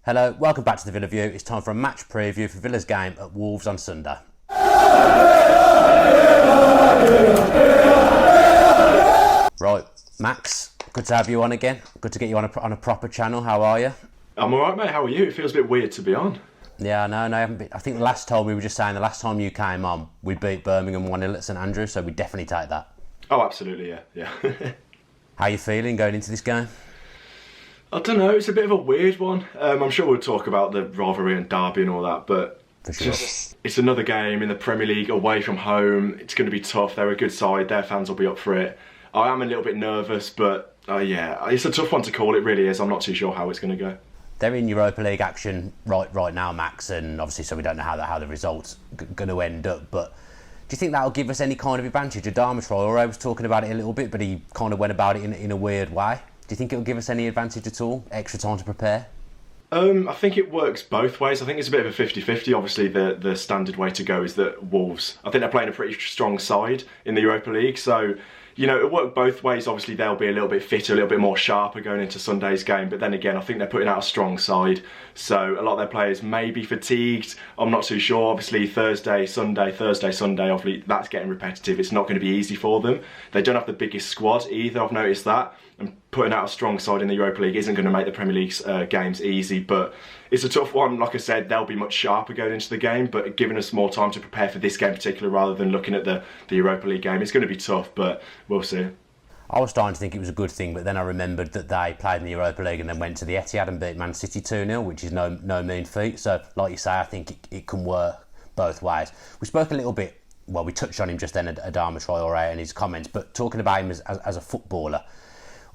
Hello, welcome back to the Villa View. It's time for a match preview for Villa's game at Wolves on Sunday. Right, Max, good to have you on again. Good to get you on a proper channel. How are you? I'm alright, mate. How are you? It feels a bit weird to be on. Yeah, no, I haven't been. I think the last time we were just saying the last time you came on, we beat Birmingham 1-0 at St Andrews, so we definitely take that. Oh, absolutely, yeah. How are you feeling going into this game? I don't know, it's a bit of a weird one. I'm sure we'll talk about the rivalry and derby and all that, but For sure. it's another game in the Premier League away from home. It's going to be tough. They're a good side. Their fans will be up for it. I am a little bit nervous, but yeah, it's a tough one to call. It really is. I'm not too sure how it's going to go. They're in Europa League action right now, Max, and obviously so we don't know how the results going to end up, but do you think that'll give us any kind of advantage? Adama Traore was talking about it a little bit, but he kind of went about it in a weird way. Do you think it'll give us any advantage at all? Extra time to prepare? I think it works both ways. I think it's a bit of a 50-50. Obviously, the standard way to go is that Wolves, I think they're playing a pretty strong side in the Europa League, so you know, it'll work both ways. Obviously, they'll be a little bit fitter, a little bit more sharper going into Sunday's game. But then again, I think they're putting out a strong side. So a lot of their players may be fatigued. I'm not too sure. Obviously, Thursday, Sunday, obviously, that's getting repetitive. It's not going to be easy for them. They don't have the biggest squad either. I've noticed that. And putting out a strong side in the Europa League isn't going to make the Premier League's games easy. But it's a tough one. Like I said, they'll be much sharper going into the game. But giving us more time to prepare for this game in particular rather than looking at the Europa League game, it's going to be tough. But we'll see. I was starting to think it was a good thing, but then I remembered that they played in the Europa League and then went to the Etihad and beat Man City 2-0, which is no mean feat. So, like you say, I think it can work both ways. We spoke a little bit, well, we touched on him just then, Adama Traore and his comments, but talking about him as a footballer,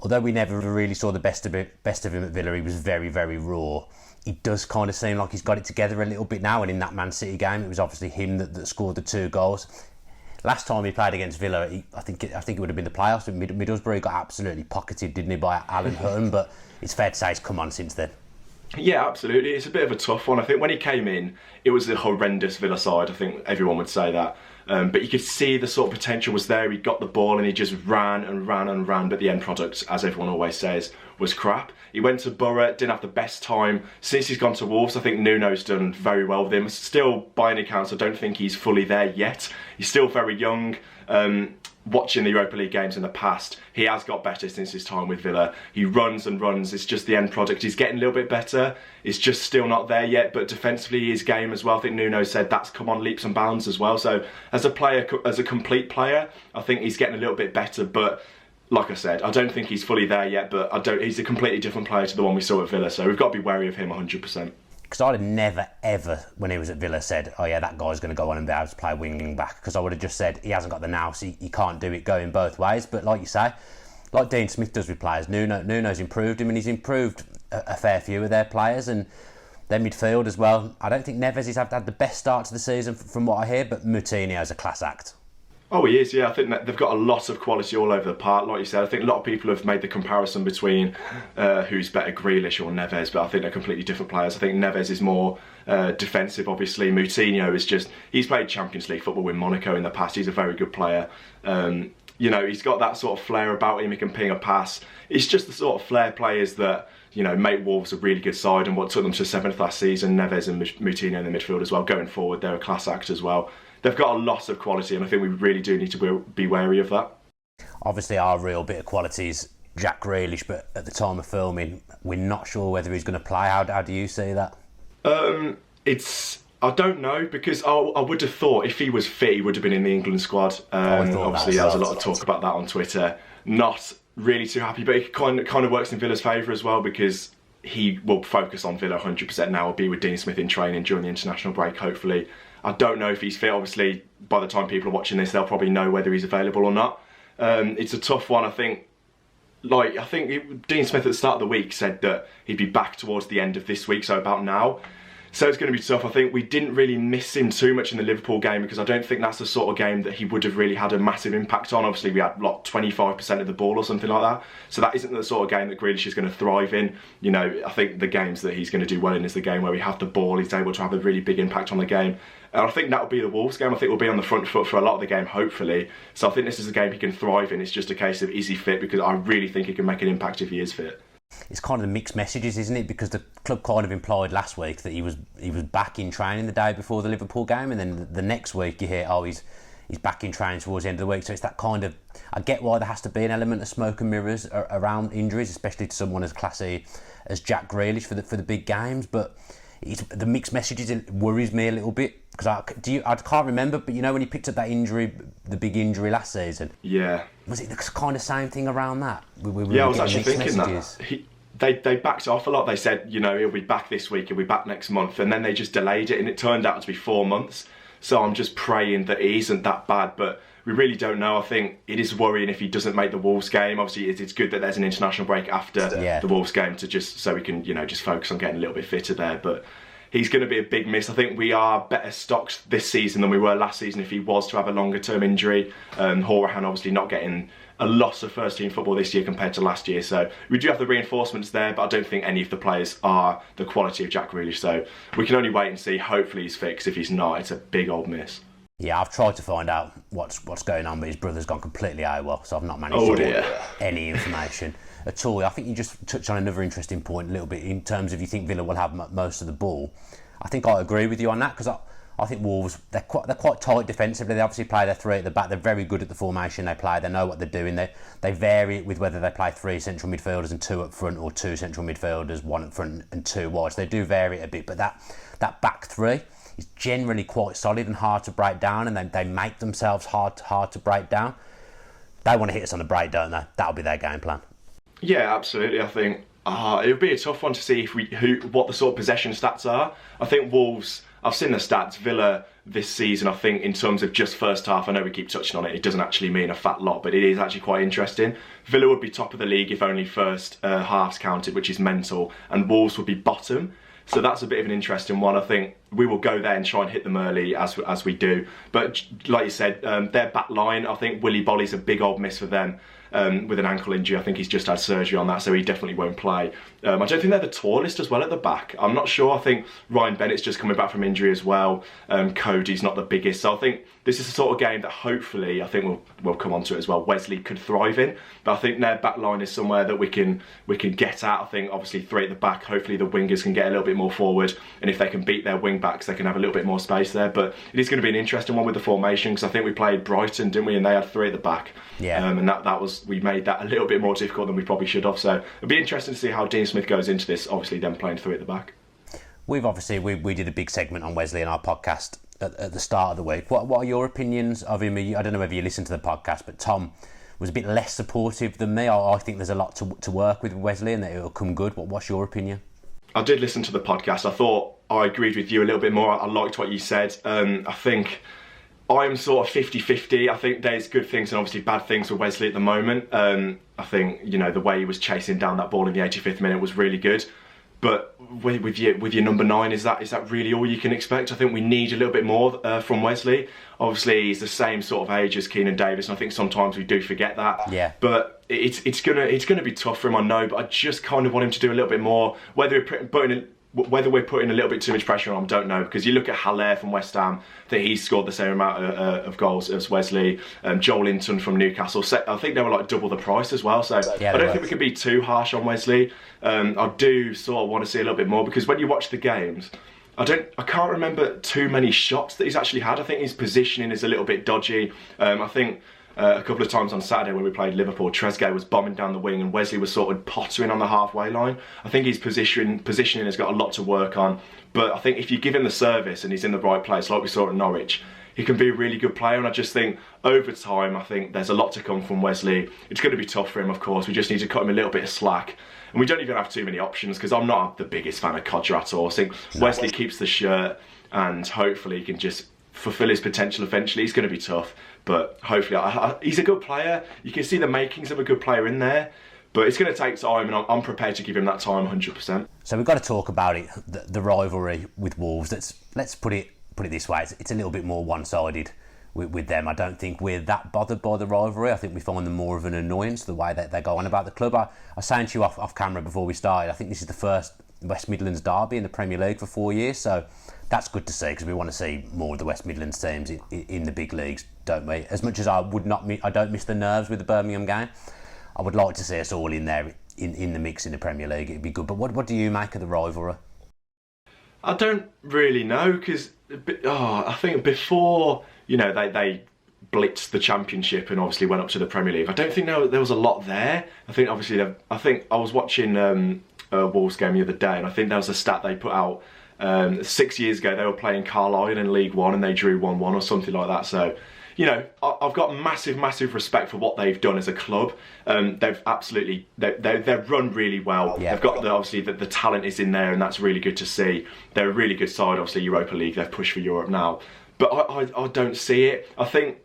although we never really saw the best of him at Villa, he was very, very raw. He does kind of seem like he's got it together a little bit now, and in that Man City game, it was obviously him that scored the 2 goals. Last time he played against Villa, I think it would have been the playoffs. Middlesbrough got absolutely pocketed, didn't he, by Alan Hutton? But it's fair to say he's come on since then. Yeah, absolutely. It's a bit of a tough one. I think when he came in, it was a horrendous Villa side. I think everyone would say that. But you could see the sort of potential was there. He got the ball and he just ran and ran and ran. But the end product, as everyone always says, was crap. He went to Borough, didn't have the best time. Since he's gone to Wolves, I think Nuno's done very well with him. Still, by any accounts, I don't think he's fully there yet. He's still very young. Watching the Europa League games in the past, he has got better since his time with Villa. He runs and runs, it's just the end product. He's getting a little bit better, it's just still not there yet, but defensively his game as well, I think Nuno said that's come on leaps and bounds as well. So as a player, as a complete player, I think he's getting a little bit better, but like I said, I don't think he's fully there yet, but he's a completely different player to the one we saw at Villa, so we've got to be wary of him 100%. Because I'd have never, ever, when he was at Villa, said, oh yeah, that guy's going to go on and be able to play winging back. Because I would have just said, he hasn't got the nous, he can't do it going both ways. But like you say, like Dean Smith does with players, Nuno's improved him, and he's improved a fair few of their players. And their midfield as well. I don't think Neves has had the best start to the season from what I hear, but Moutinho's a class act. Oh, he is, yeah. I think that they've got a lot of quality all over the park. Like you said, I think a lot of people have made the comparison between who's better, Grealish or Neves, but I think they're completely different players. I think Neves is more defensive, obviously. Moutinho is just, he's played Champions League football with Monaco in the past. He's a very good player. You know, he's got that sort of flair about him. He can ping a pass. It's just the sort of flair players that, you know, make Wolves a really good side and what took them to 7th last season. Neves and Moutinho in the midfield as well. Going forward, they're a class act as well. They've got a lot of quality, and I think we really do need to be wary of that. Obviously, our real bit of quality is Jack Grealish, but at the time of filming, we're not sure whether he's going to play. How do you see that? I don't know, because I would have thought if he was fit, he would have been in the England squad. Obviously, there was a lot of talk about that on Twitter. Not really too happy, but it kind of works in Villa's favour as well, because he will focus on Villa 100% now. Will be with Dean Smith in training during the international break, hopefully. I don't know if he's fit. Obviously, by the time people are watching this, they'll probably know whether he's available or not. It's a tough one, I think. Dean Smith at the start of the week said that he'd be back towards the end of this week, so about now. So it's going to be tough. I think we didn't really miss him too much in the Liverpool game, because I don't think that's the sort of game that he would have really had a massive impact on. Obviously, we had like 25% of the ball or something like that. So that isn't the sort of game that Grealish is going to thrive in. You know, I think the games that he's going to do well in is the game where we have the ball. He's able to have a really big impact on the game. And I think that'll be the Wolves game. I think we'll be on the front foot for a lot of the game, hopefully. So I think this is a game he can thrive in. It's just a case of, is he fit? Because I really think he can make an impact if he is fit. It's kind of the mixed messages, isn't it? Because the club kind of implied last week that he was back in training the day before the Liverpool game, and then the next week you hear, he's back in training towards the end of the week. So it's that kind of, I get why there has to be an element of smoke and mirrors around injuries, especially to someone as classy as Jack Grealish for the big games. But the mixed messages, it worries me a little bit, because I can't remember, but when he picked up that injury, the big injury last season, was it the kind of same thing around that? I was actually thinking messages? That they backed off a lot. They said, he'll be back this week, he'll be back next month, and then they just delayed it, and it turned out to be 4 months. So I'm just praying that it isn't that bad, but we really don't know. I think it is worrying if he doesn't make the Wolves game. Obviously, it's good that there's an international break after the Wolves game so we can, just focus on getting a little bit fitter there. But he's going to be a big miss. I think we are better stocked this season than we were last season if he was to have a longer term injury. Horahan obviously not getting a loss of first team football this year compared to last year, so we do have the reinforcements there, but I don't think any of the players are the quality of Jack Grealish, so we can only wait and see. Hopefully he's fixed. If he's not, it's a big old miss. Yeah, I've tried to find out what's going on, but his brother's gone completely AWOL, so I've not managed to get any information at all. I think you just touched on another interesting point a little bit in terms of you think Villa will have most of the ball. I think I agree with you on that, because I think Wolves, they're quite tight defensively. They obviously play their three at the back. They're very good at the formation they play. They know what they're doing. They vary it with whether they play 3 central midfielders and 2 up front, or 2 central midfielders, 1 up front and 2 wide. So they do vary it a bit, but that back three is generally quite solid and hard to break down, and they make themselves hard to break down. They want to hit us on the break, don't they? That'll be their game plan. Yeah, absolutely. I think it would be a tough one to see what the sort of possession stats are. I think Wolves, I've seen the stats. Villa this season, I think, in terms of just first half, I know we keep touching on it, it doesn't actually mean a fat lot, but it is actually quite interesting. Villa would be top of the league if only first halves counted, which is mental, and Wolves would be bottom. So that's a bit of an interesting one. I think we will go there and try and hit them early as we do. But like you said, their back line, I think Willy Bolly's a big old miss for them. With an ankle injury. I think he's just had surgery on that, so he definitely won't play. I don't think they're the tallest as well at the back. I'm not sure. I think Ryan Bennett's just coming back from injury as well. Cody's not the biggest. So I think this is the sort of game that hopefully, I think we'll come on to it as well, Wesley could thrive in. But I think their back line is somewhere that we can get at. I think obviously 3 at the back. Hopefully the wingers can get a little bit more forward, and if they can beat their wing backs, they can have a little bit more space there. But it is going to be an interesting one with the formation, because I think we played Brighton, didn't we? And they had 3 at the back. Yeah. And we made that a little bit more difficult than we probably should have. So it'll be interesting to see how Dean Smith goes into this, obviously them playing 3 at the back. We did a big segment on Wesley in our podcast at the start of the week. What are your opinions of him? I don't know whether you listened to the podcast, but Tom was a bit less supportive than me. I think there's a lot to work with Wesley, and that it'll come good. What's your opinion? I did listen to the podcast. I thought I agreed with you a little bit more. I liked what you said. I think I'm sort of 50-50. I think there's good things and obviously bad things for Wesley at the moment. I think, the way he was chasing down that ball in the 85th minute was really good. But with your number 9, is that really all you can expect? I think we need a little bit more from Wesley. Obviously, he's the same sort of age as Keenan Davis, and I think sometimes we do forget that. Yeah. But it's gonna be tough for him, I know. But I just kind of want him to do a little bit more. Whether we're putting a little bit too much pressure on him, don't know, because you look at Haller from West Ham, I think he's scored the same amount of goals as Wesley. Joel Linton from Newcastle, I think they were like double the price as well, so I don't think we can be too harsh on Wesley. I do sort of want to see a little bit more, because when you watch the games, I can't remember too many shots that he's actually had. I think his positioning is a little bit dodgy. I think a couple of times on Saturday when we played Liverpool, Trezeguet was bombing down the wing and Wesley was sort of pottering on the halfway line. I think his positioning has got a lot to work on, but I think if you give him the service and he's in the right place, like we saw at Norwich, he can be a really good player. And I just think over time, I think there's a lot to come from Wesley. It's going to be tough for him, of course. We just need to cut him a little bit of slack. And we don't even have too many options, because I'm not the biggest fan of Codger at all. I think Wesley keeps the shirt, and hopefully he can just fulfill his potential eventually. It's going to be tough, but hopefully he's a good player. You can see the makings of a good player in there, but it's going to take time, and I'm prepared to give him that time 100%. So we've got to talk about it, the rivalry with Wolves. Let's put it this way, it's a little bit more one-sided with them. I don't think we're that bothered by the rivalry. I think we find them more of an annoyance, the way that they go on about the club. I was saying to you off camera before we started, I think this is the first West Midlands derby in the Premier League for 4 years, so that's good to see, because we want to see more of the West Midlands teams in the big leagues, don't we? As much as I don't miss the nerves with the Birmingham game, I would like to see us all in there in the mix in the Premier League, it'd be good. But what do you make of the rivalry? I don't really know, because I think before, they blitzed the Championship and obviously went up to the Premier League, I don't think there was a lot there. I think obviously, I was watching a Wolves game the other day, and I think there was a stat they put out 6 years ago. They were playing Carlisle in League One and they drew 1-1 or something like that. So, I've got massive respect for what they've done as a club. They've absolutely, they've run really well. Yeah. They've got obviously the talent is in there, and that's really good to see. They're a really good side. Obviously, Europa League, they've pushed for Europe now. But I don't see it. I think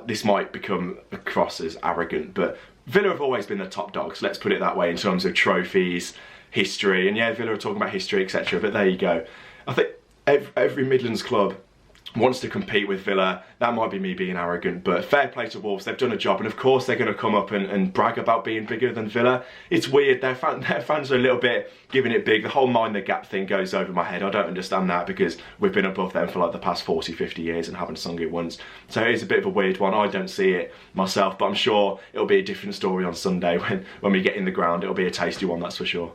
this might become across as arrogant, but Villa have always been the top dogs, let's put it that way, in terms of trophies, history. And yeah, Villa are talking about history, etc. But there you go. I think every Midlands club wants to compete with Villa. That might be me being arrogant, but fair play to Wolves. They've done a job, and of course they're going to come up and brag about being bigger than Villa. It's weird. Their fans are a little bit giving it big. The whole mind the gap thing goes over my head. I don't understand that, because we've been above them for like the past 40, 50 years and haven't sung it once. So it is a bit of a weird one. I don't see it myself, but I'm sure it'll be a different story on Sunday when we get in the ground. It'll be a tasty one, that's for sure.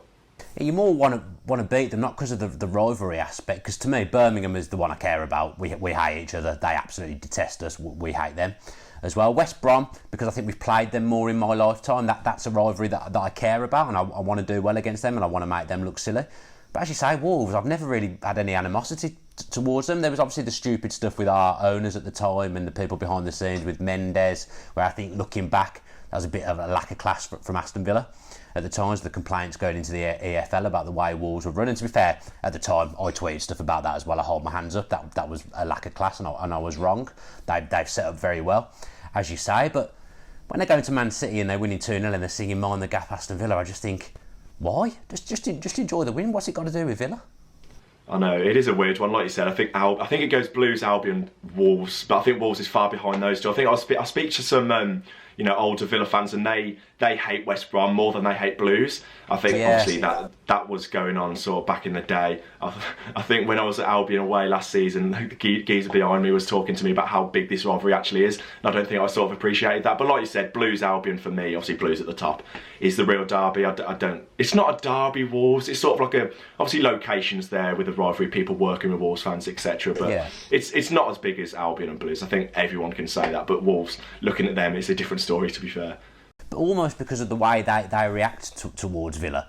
You more want to beat them, not because of the rivalry aspect, because to me Birmingham is the one I care about. We hate each other. They absolutely detest us. We hate them as well. West Brom, because I think we've played them more in my lifetime. That's a rivalry that I care about, and I want to do well against them, and I want to make them look silly. But as you say, Wolves, I've never really had any animosity towards them. There was obviously the stupid stuff with our owners at the time and the people behind the scenes with Mendes, where I think looking back, that was a bit of a lack of class from Aston Villa at the times, the complaints going into the EFL about the way Wolves were run. And to be fair, at the time, I tweeted stuff about that as well. I hold my hands up. That was a lack of class, and I was wrong. They've set up very well, as you say. But when they're going to Man City and they're winning 2-0 and they're singing Mind the Gap Aston Villa, I just think, why? Just enjoy the win. What's it got to do with Villa? I know, it is a weird one. Like you said, I think it goes Blues, Albion, Wolves, but I think Wolves is far behind those two. I think I speak to some older Villa fans, and they hate West Brom more than they hate Blues. I think obviously that was going on sort of back in the day. I think when I was at Albion away last season, the geezer behind me was talking to me about how big this rivalry actually is, and I don't think I sort of appreciated that. But like you said, Blues, Albion for me, obviously Blues at the top, is the real derby. It's not a derby, Wolves. It's sort of like obviously locations there with the rivalry, people working with Wolves fans, etc. But it's not as big as Albion and Blues. I think everyone can say that. But Wolves, looking at them, it's a different story, to be fair. But almost because of the way they react towards Villa,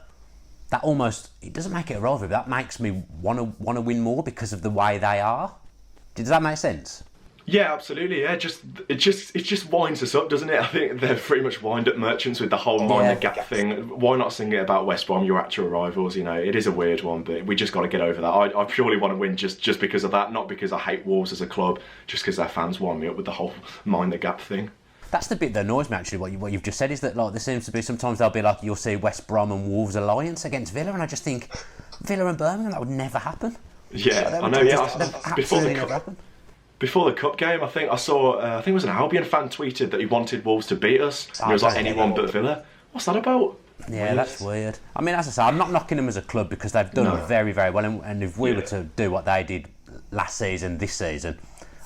that almost, it doesn't make it a rivalry, but that makes me want to win more because of the way they are. Does that make sense? Yeah, absolutely. Yeah, it just winds us up, doesn't it? I think they're pretty much wind up merchants with the whole mind the gap thing. Why not sing it about West Brom, your actual rivals? It is a weird one, but we just got to get over that. I purely want to win just because of that, not because I hate Wolves as a club, just because their fans wind me up with the whole mind the gap thing. That's the bit that annoys me, actually, what you've just said, is that like there seems to be, sometimes they'll be like, you'll see West Brom and Wolves alliance against Villa, and I just think, Villa and Birmingham, that would never happen. Yeah, I know, Before the cup game, I think I saw, I think it was an Albion fan tweeted that he wanted Wolves to beat us, and he was like, anyone but Villa. What's that about? Yeah, that's weird. I mean, as I say, I'm not knocking them as a club, because they've done very, very well, and if we were to do what they did last season, this season,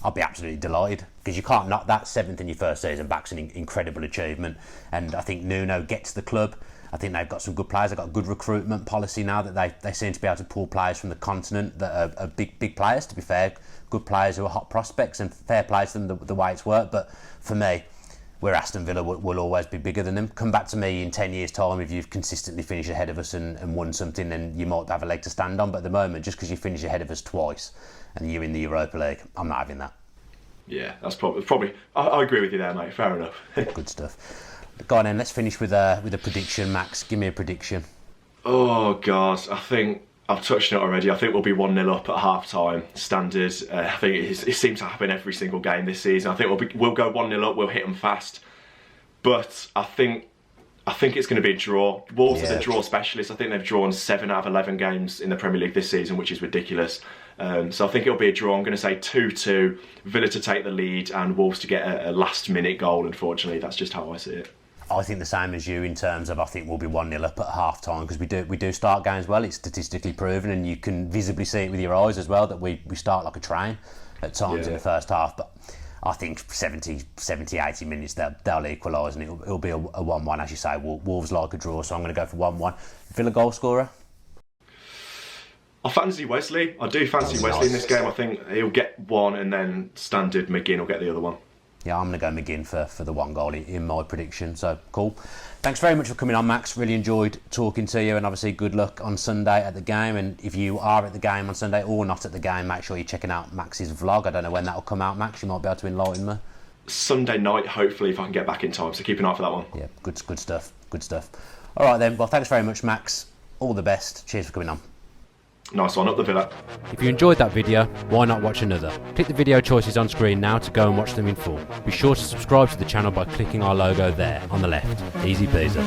I'd be absolutely delighted, because you can't knock that 7th in your first season back's an incredible achievement. And I think Nuno gets the club. I think they've got some good players. They've got a good recruitment policy now, that they seem to be able to pull players from the continent that are big players, to be fair, good players who are hot prospects, and fair play to them the way it's worked. But for me, we're Aston Villa, will always be bigger than them. Come back to me in 10 years' time if you've consistently finished ahead of us and won something, then you might have a leg to stand on. But at the moment, just because you finish ahead of us twice and you're in the Europa League, I'm not having that. Yeah, that's probably. I agree with you there, mate. Fair enough. Good stuff. Go on then. Let's finish with a prediction, Max. Give me a prediction. Oh God, I think I've touched on it already. I think we'll be 1-0 up at half time. Standard. I think it seems to happen every single game this season. I think we'll go 1-0 up. We'll hit them fast. But I think it's going to be a draw. Wolves are the draw specialists. I think they've drawn 7 out of 11 games in the Premier League this season, which is ridiculous. So I think it'll be a draw. I'm going to say 2-2, Villa to take the lead and Wolves to get a last-minute goal, unfortunately. That's just how I see it. I think the same as you, in terms of, I think we'll be 1-0 up at half-time, because we do start games well. It's statistically proven, and you can visibly see it with your eyes as well, that we start like a train at times in the first half. But I think 70, 80 minutes they'll equalise, and it'll be a 1-1, as you say. Wolves like a draw, so I'm going to go for 1-1. Villa goal scorer? I fancy Wesley. I do fancy Wesley in this game. I think he'll get one, and then standard McGinn will get the other one. Yeah, I'm going to go McGinn for the 1 goal in my prediction. So, cool. Thanks very much for coming on, Max. Really enjoyed talking to you, and obviously good luck on Sunday at the game. And if you are at the game on Sunday or not at the game, make sure you're checking out Max's vlog. I don't know when that'll come out, Max. You might be able to enlighten me. Sunday night, hopefully, if I can get back in time. So keep an eye for that one. Yeah, good stuff. Good stuff. All right then. Well, thanks very much, Max. All the best. Cheers for coming on. Nice one, up the Villa. If you enjoyed that video, why not watch another? Click the video choices on screen now to go and watch them in full. Be sure to subscribe to the channel by clicking our logo there on the left. Easy peasy.